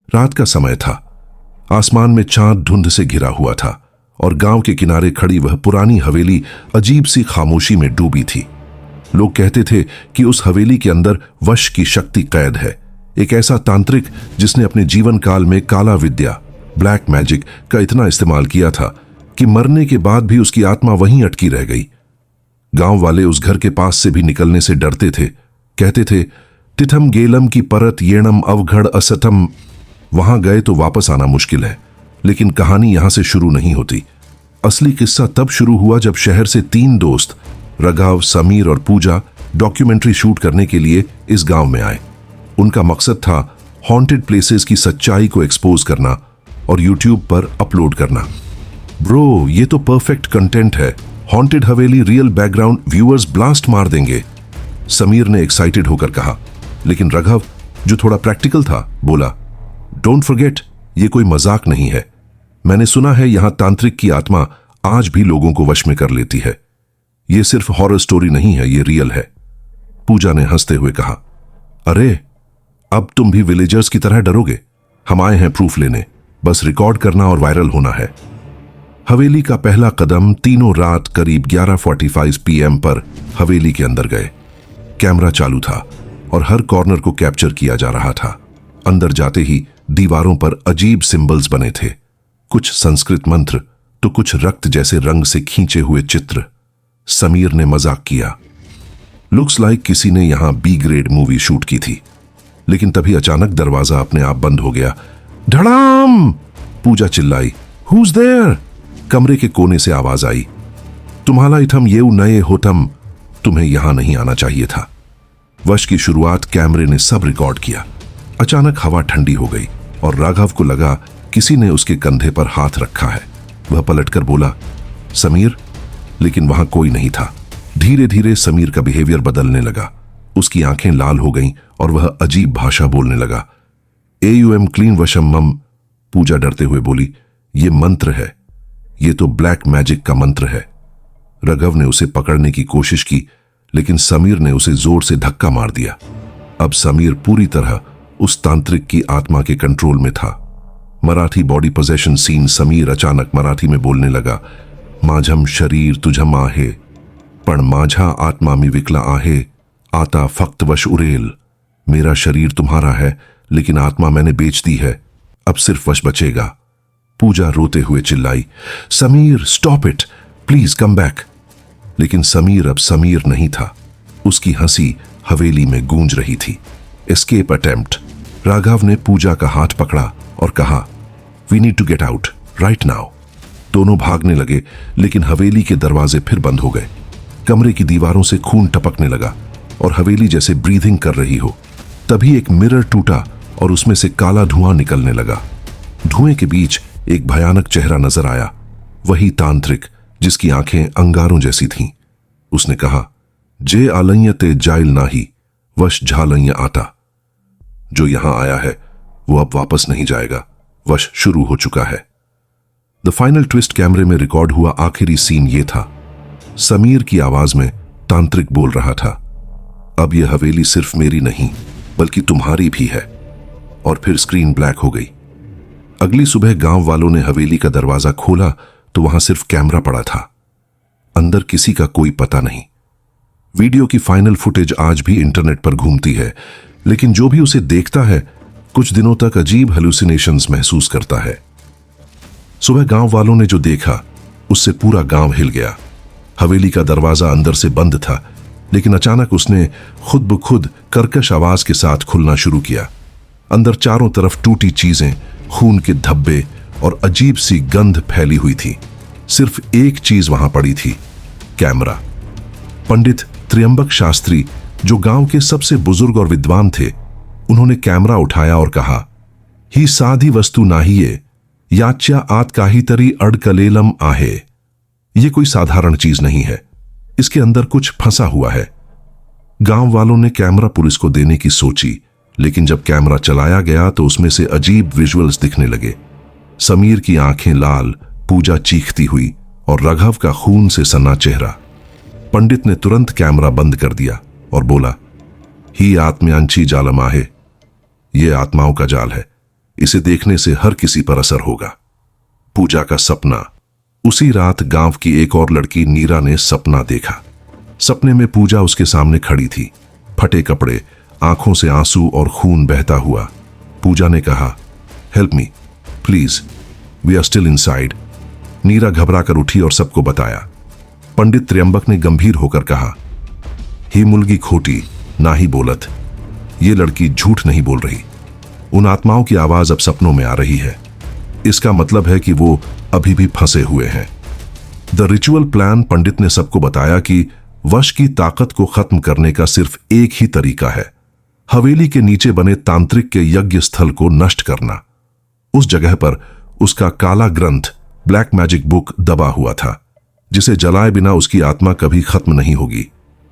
रात का समय था। आसमान में चांद धुंध से घिरा हुआ था और गांव के किनारे खड़ी वह पुरानी हवेली अजीब सी खामोशी में डूबी थी। लोग कहते थे कि उस हवेली के अंदर वश की शक्ति कैद है, एक ऐसा तांत्रिक जिसने अपने जीवन काल में काला विद्या, ब्लैक मैजिक का इतना इस्तेमाल किया था कि मरने के बाद भी उसकी आत्मा वहीं अटकी रह गई। गांव वाले उस घर के पास से भी निकलने से डरते थे। कहते थे, तिथम गेलम की परत येणम अवघड़ असतम। वहां गए तो वापस आना मुश्किल है। लेकिन कहानी यहां से शुरू नहीं होती। असली किस्सा तब शुरू हुआ जब शहर से 3 दोस्त रघव, समीर और पूजा डॉक्यूमेंट्री शूट करने के लिए इस गांव में आए। उनका मकसद था हॉन्टेड प्लेसेस की सच्चाई को एक्सपोज करना और यूट्यूब पर अपलोड करना। ब्रो, ये तो परफेक्ट कंटेंट है। हॉन्टेड हवेली, रियल बैकग्राउंड, व्यूअर्स ब्लास्ट मार देंगे, समीर ने एक्साइटेड होकर कहा। लेकिन रघव, जो थोड़ा प्रैक्टिकल था, बोला, डोंट फॉरगेट, ये कोई मजाक नहीं है। मैंने सुना है यहां तांत्रिक की आत्मा आज भी लोगों को वश में कर लेती है। ये सिर्फ हॉरर स्टोरी नहीं है, ये रियल है। पूजा ने हंसते हुए कहा, अरे अब तुम भी विलेजर्स की तरह डरोगे? हम आए हैं प्रूफ लेने, बस रिकॉर्ड करना और वायरल होना है। हवेली का पहला कदम तीनों रात करीब 11:45 PM पर हवेली के अंदर गए। कैमरा चालू था और हर कॉर्नर को कैप्चर किया जा रहा था। अंदर जाते ही दीवारों पर अजीब सिंबल्स बने थे, कुछ संस्कृत मंत्र तो कुछ रक्त जैसे रंग से खींचे हुए चित्र। समीर ने मजाक किया, लुक्स लाइक किसी ने यहां B ग्रेड मूवी शूट की थी। लेकिन तभी अचानक दरवाजा अपने आप बंद हो गया। धड़ाम! पूजा चिल्लाई, हुज देयर? कमरे के कोने से आवाज आई, तुम्हारा इथम येऊ नए होतम, तुम्हें यहां नहीं आना चाहिए था। वश की शुरुआत कैमरे ने सब रिकॉर्ड किया। अचानक हवा ठंडी हो गई और राघव को लगा किसी ने उसके कंधे पर हाथ रखा है। वह पलटकर बोला, समीर, लेकिन वहां कोई नहीं था। धीरे धीरे समीर का बिहेवियर बदलने लगा। उसकी आंखें लाल हो गईं और वह अजीब भाषा बोलने लगा। AUM क्लीन वशम मम। पूजा डरते हुए बोली, ये मंत्र है, ये तो ब्लैक मैजिक का मंत्र है। रघव ने उसे पकड़ने की कोशिश की, लेकिन समीर ने उसे जोर से धक्का मार दिया। अब समीर पूरी तरह उस तांत्रिक की आत्मा के कंट्रोल में था। Marathi body possession scene. Sameer अचानक मराठी में बोलने लगा, माझम शरीर तुझम आहे, पण माझा आत्मा मी विकला आहे, आता फक्त वश उरेल। मेरा शरीर तुम्हारा है, लेकिन आत्मा मैंने बेच दी है, अब सिर्फ वश बचेगा। पूजा रोते हुए चिल्लाई, Sameer stop it, please come back. लेकिन समीर अब समीर नहीं था। उसकी हंसी हवेली में गूंज रही थी। Escape attempt. राघव ने पूजा का हाथ पकड़ा और कहा, we need to get out right now. दोनों भागने लगे, लेकिन हवेली के दरवाजे फिर बंद हो गए। कमरे की दीवारों से खून टपकने लगा और हवेली जैसे ब्रीथिंग कर रही हो। तभी एक मिरर टूटा और उसमें से काला धुआं निकलने लगा। धुएं के बीच एक भयानक चेहरा नजर आया, वही तांत्रिक जिसकी आंखें अंगारों जैसी थीं। उसने कहा, जे आलय ते जाइल नाही, वश झालय आता। जो यहां आया है वो अब वापस नहीं जाएगा, वश शुरू हो चुका है। The final twist. कैमरे में रिकॉर्ड हुआ आखिरी सीन ये था। समीर की आवाज में तांत्रिक बोल रहा था, अब यह हवेली सिर्फ मेरी नहीं बल्कि तुम्हारी भी है। और फिर स्क्रीन ब्लैक हो गई। अगली सुबह गांव वालों ने हवेली का दरवाजा खोला तो वहां सिर्फ कैमरा पड़ा था, अंदर किसी का कोई पता नहीं। वीडियो की फाइनल फुटेज आज भी इंटरनेट पर घूमती है, लेकिन जो भी उसे देखता है कुछ दिनों तक अजीब हेलुसिनेशंस महसूस करता है। सुबह गांव वालों ने जो देखा उससे पूरा गांव हिल गया। हवेली का दरवाजा अंदर से बंद था, लेकिन अचानक उसने खुद ब खुद कर्कश आवाज के साथ खुलना शुरू किया। अंदर चारों तरफ टूटी चीजें, खून के धब्बे और अजीब सी गंध फैली हुई थी। सिर्फ एक चीज वहां पड़ी थी, कैमरा। पंडित त्र्यंबक शास्त्री, जो गांव के सबसे बुजुर्ग और विद्वान थे, उन्होंने कैमरा उठाया और कहा, ही साधी वस्तु नाहीये, याच्या आत काहीतरी अडकलेलम आहे। यह कोई साधारण चीज नहीं है, इसके अंदर कुछ फंसा हुआ है। गांव वालों ने कैमरा पुलिस को देने की सोची, लेकिन जब कैमरा चलाया गया तो उसमें से अजीब विजुअल्स दिखने लगे। समीर की आंखें लाल, पूजा चीखती हुई और रघव का खून से सना चेहरा। पंडित ने तुरंत कैमरा बंद कर दिया और बोला, ही आत्म्यांची जालम आहे, यह आत्माओं का जाल है, इसे देखने से हर किसी पर असर होगा। पूजा का सपना। उसी रात गांव की एक और लड़की नीरा ने सपना देखा। सपने में पूजा उसके सामने खड़ी थी, फटे कपड़े, आंखों से आंसू और खून बहता हुआ। पूजा ने कहा, help me please, we are still inside. Neera घबरा कर उठी और सबको बताया। पंडित त्र्यंबक ने गंभीर होकर कहा, ही मुलगी खोटी ना ही बोलत। ये लड़की झूठ नहीं बोल रही। उन आत्माओं की आवाज अब सपनों में आ रही है। इसका मतलब है कि वो अभी भी फंसे हुए हैं। The ritual plan. पंडित ने सबको बताया कि वश की ताकत को खत्म करने का सिर्फ एक ही तरीका है, हवेली के नीचे बने तांत्रिक के यज्ञ स्थल को नष्ट करना। उस जगह पर उसका काला ग्रंथ, ब्लैक मैजिक बुक दबा हुआ था, जिसे जलाए बिना उसकी आत्मा कभी खत्म नहीं होगी।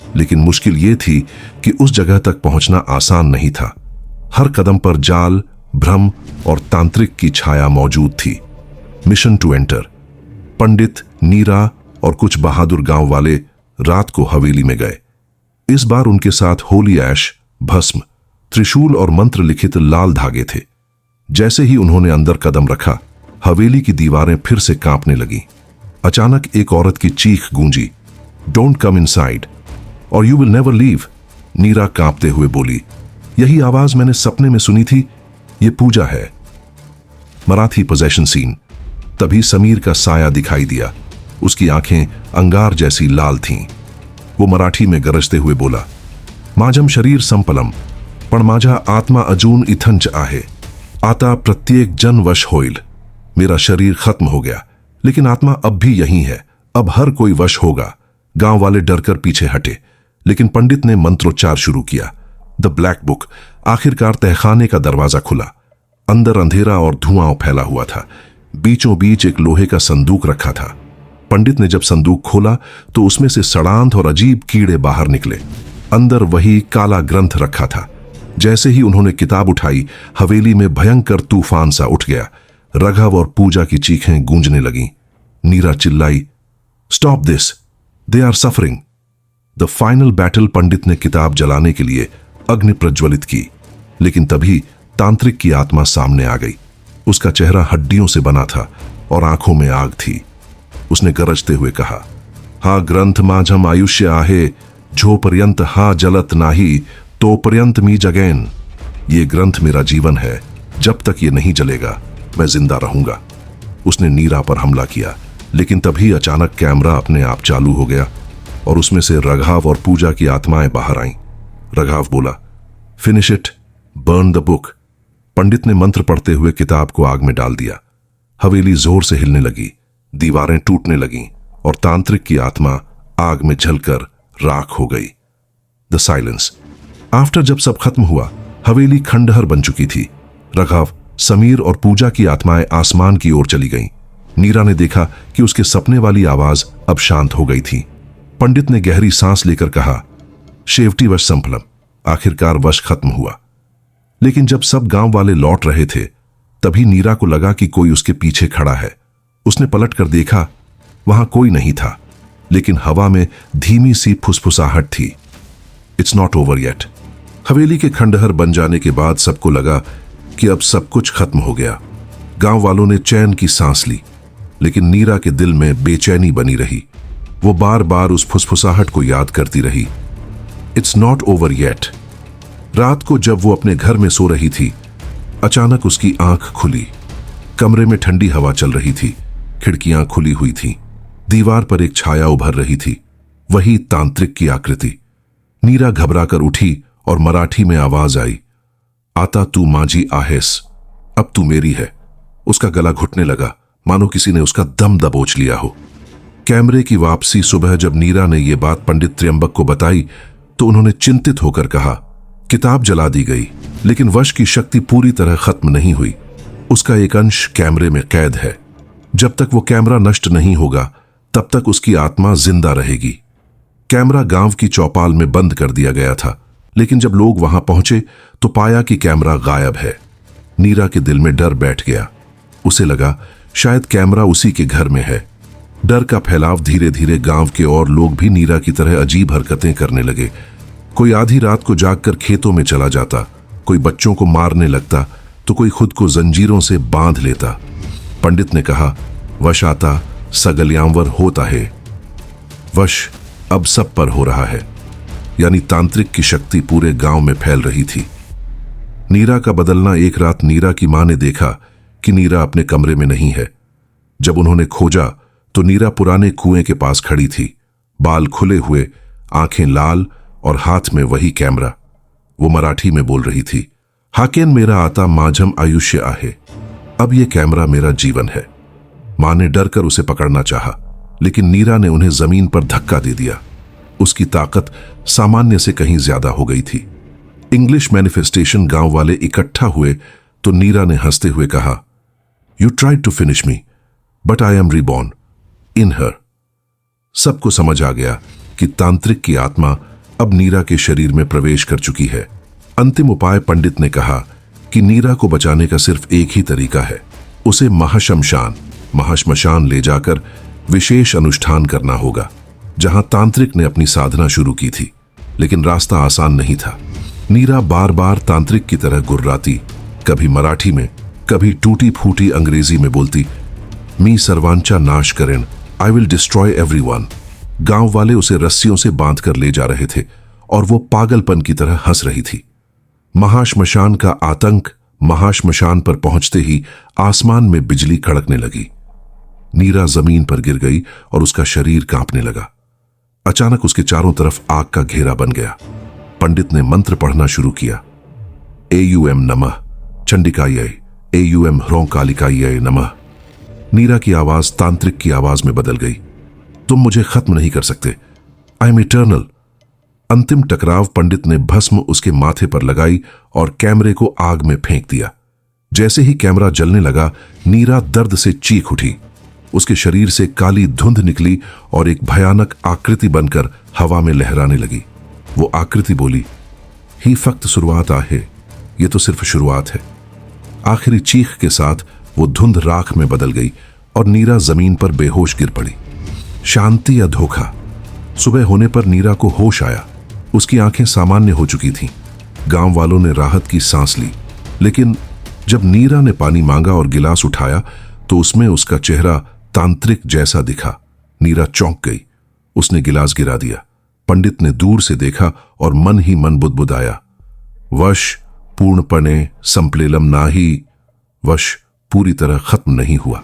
लेकिन मुश्किल यह थी कि उस जगह तक पहुंचना आसान नहीं था। हर कदम पर जाल, भ्रम और तांत्रिक की छाया मौजूद थी। Mission to enter. Pandit, Neera और कुछ बहादुर गांव वाले रात को हवेली में गए। इस बार उनके साथ होली ऐश, भस्म, त्रिशूल और मंत्र लिखित लाल धागे थे। जैसे ही उन्होंने अंदर कदम रखा, हवेली की दीवारें फिर से कांपने लगीं। अचानक एक औरत की चीख गूंजी, डोंट कम इनसाइड और यू विल नेवर लीव। नीरा कांपते हुए बोली, यही आवाज मैंने सपने में सुनी थी, ये पूजा है। Marathi possession scene. तभी समीर का साया दिखाई दिया। उसकी आंखें अंगार जैसी लाल थीं। वो मराठी में गरजते हुए बोला, माझम शरीर संपलम पण माझा आत्मा अजून इथंच आहे, आता प्रत्येक जन वश होइल। मेरा शरीर खत्म हो गया, लेकिन आत्मा अब भी यहीं है। अब हर कोई वश होगा। गांव वाले डरकर पीछे हटे, लेकिन पंडित ने मंत्रोच्चार शुरू किया। The black book. आखिरकार तहखाने का दरवाजा खुला। अंदर अंधेरा और धुआं फैला हुआ था। बीचों बीच एक लोहे का संदूक रखा था। पंडित ने जब संदूक खोला तो उसमें से सड़ांत और अजीब कीड़े बाहर निकले। अंदर वही काला ग्रंथ रखा था। जैसे ही उन्होंने किताब उठाई, हवेली में भयंकर तूफान सा उठ गया। रघव और पूजा की चीखें गूंजने लगीं। नीरा चिल्लाई, stop this, they are suffering. The final battle. Pandit ने किताब जलाने के लिए अग्नि प्रज्वलित की, लेकिन तभी तांत्रिक की आत्मा सामने आ गई। उसका चेहरा हड्डियों से बना था और आंखों में आग थी। उसने गरजते हुए कहा, हा ग्रंथ माझम आयुष्य आहे, जो पर्यंत हा जलत नाही तो पर्यंत मी जगैन। ये ग्रंथ मेरा जीवन है, जब तक ये नहीं जलेगा मैं जिंदा रहूंगा। उसने नीरा पर हमला किया, लेकिन तभी अचानक कैमरा अपने आप चालू हो गया और उसमें से रघाव और पूजा की आत्माएं बाहर आईं। रघाव बोला, finish it, burn the book. Pandit ने मंत्र पढ़ते हुए किताब को आग में डाल दिया। हवेली जोर से हिलने लगी, दीवारें टूटने लगीं और तांत्रिक की आत्मा आग में जलकर राख हो गई। The silence. आफ्टर जब सब खत्म हुआ, हवेली खंडहर बन चुकी थी। रघाव, समीर और पूजा की आत्माएं आसमान की ओर चली गईं। नीरा ने देखा कि उसके सपने वाली आवाज अब शांत हो गई थी। पंडित ने गहरी सांस लेकर कहा, शेवटी वश संपलम। आखिरकार वश खत्म हुआ। लेकिन जब सब गांव वाले लौट रहे थे, तभी नीरा को लगा कि कोई उसके पीछे खड़ा है। उसने पलट कर देखा, वहां कोई नहीं था, लेकिन हवा में धीमी सी फुसफुसाहट थी। It's not over yet. हवेली के खंडहर बन जाने के बाद सबको लगा कि अब सब कुछ खत्म हो गया। गांव वालों ने चैन की सांस ली, लेकिन नीरा के दिल में बेचैनी बनी रही। वो बार बार उस फुसफुसाहट को याद करती रही, इट्स नॉट ओवर येट। रात को जब वो अपने घर में सो रही थी, अचानक उसकी आंख खुली। कमरे में ठंडी हवा चल रही थी, खिड़कियां खुली हुई थीं। दीवार पर एक छाया उभर रही थी, वही तांत्रिक की आकृति। नीरा घबराकर उठी और मराठी में आवाज आई, आता तू मांझी आहेस, अब तू मेरी है। उसका गला घुटने लगा, मानो किसी ने उसका दम दबोच लिया हो। कैमरे की वापसी। सुबह जब नीरा ने यह बात पंडित त्र्यंबक को बताई तो उन्होंने चिंतित होकर कहा, किताब जला दी गई, लेकिन वश की शक्ति पूरी तरह खत्म नहीं हुई। उसका एक अंश कैमरे में कैद है। जब तक वो कैमरा नष्ट नहीं होगा, तब तक उसकी आत्मा जिंदा रहेगी। कैमरा गांव की चौपाल में बंद कर दिया गया था, लेकिन जब लोग वहां पहुंचे तो पाया कि कैमरा गायब है। नीरा के दिल में डर बैठ गया। उसे लगा शायद कैमरा उसी के घर में है। डर का फैलाव धीरे धीरे गांव के और लोग भी नीरा की तरह अजीब हरकतें करने लगे। कोई आधी रात को जागकर खेतों में चला जाता, कोई बच्चों को मारने लगता, तो कोई खुद को जंजीरों से बांध लेता। पंडित ने कहा, वश आता सगल्यावर होता है। वश अब सब पर हो रहा है, यानी तांत्रिक की शक्ति पूरे गांव में फैल रही थी। नीरा का बदलना। एक रात नीरा की मां ने देखा कि नीरा अपने कमरे में नहीं है। जब उन्होंने खोजा तो नीरा पुराने कुएं के पास खड़ी थी, बाल खुले हुए, आंखें लाल और हाथ में वही कैमरा। वो मराठी में बोल रही थी, हाकेन मेरा आता माझम आयुष्य आहे। अब ये कैमरा मेरा जीवन है। मां ने डर कर उसे पकड़ना चाहा, लेकिन नीरा ने उन्हें जमीन पर धक्का दे दिया। उसकी ताकत सामान्य से कहीं ज्यादा हो गई थी। English manifestation. गांव वाले इकट्ठा हुए तो नीरा ने हंसते हुए कहा, you tried to finish me but I am reborn in her. सबको समझ आ गया कि तांत्रिक की आत्मा अब नीरा के शरीर में प्रवेश कर चुकी है। अंतिम उपाय। पंडित ने कहा कि नीरा को बचाने का सिर्फ एक ही तरीका है, उसे महाश्मशान ले जाकर विशेष अनुष्ठान करना होगा, जहां तांत्रिक ने अपनी साधना शुरू की थी। लेकिन रास्ता आसान नहीं था। नीरा बार बार तांत्रिक की तरह गुर्राती, कभी मराठी में, कभी टूटी फूटी अंग्रेजी में बोलती, मी सर्वांचा नाश करें, आई विल डिस्ट्रॉय एवरीवन। गांव वाले उसे रस्सियों से बांधकर ले जा रहे थे और वो पागलपन की तरह हंस रही थी। महाश्मशान का आतंक। महाश्मशान पर पहुंचते ही आसमान में बिजली कड़कने लगी। नीरा जमीन पर गिर गई और उसका शरीर कांपने लगा। अचानक उसके चारों तरफ आग का घेरा बन गया। पंडित ने मंत्र पढ़ना शुरू किया। एयुएम नमः चंडिकाय, एयुएम ह्रोंकालिकाय नमः। नीरा की आवाज तांत्रिक की आवाज में बदल गई। तुम मुझे खत्म नहीं कर सकते, आई एम इटर्नल। अंतिम टकराव। पंडित ने भस्म उसके माथे पर लगाई और कैमरे को आग में फेंक दिया। जैसे ही कैमरा जलने लगा, नीरा दर्द से चीख उठी। उसके शरीर से काली धुंध निकली और एक भयानक आकृति बनकर हवा में लहराने लगी। वो आकृति बोली, ही फक्त शुरुआत आहे, ये तो सिर्फ शुरुआत है। आखिरी चीख के साथ वो धुंध राख में बदल गई और नीरा जमीन पर बेहोश गिर पड़ी। शांति या धोखा। सुबह होने पर नीरा को होश आया। उसकी आंखें सामान्य हो चुकी थीं। गांव वालों ने राहत की सांस ली, लेकिन जब नीरा ने पानी मांगा और गिलास उठाया तो उसमें उसका चेहरा तांत्रिक जैसा दिखा। नीरा चौंक गई। उसने गिलास गिरा दिया। पंडित ने दूर से देखा और मन ही मन बुदबुदाया, वश पूर्णपणे संप्लेलम नाही। वश पूरी तरह खत्म नहीं हुआ।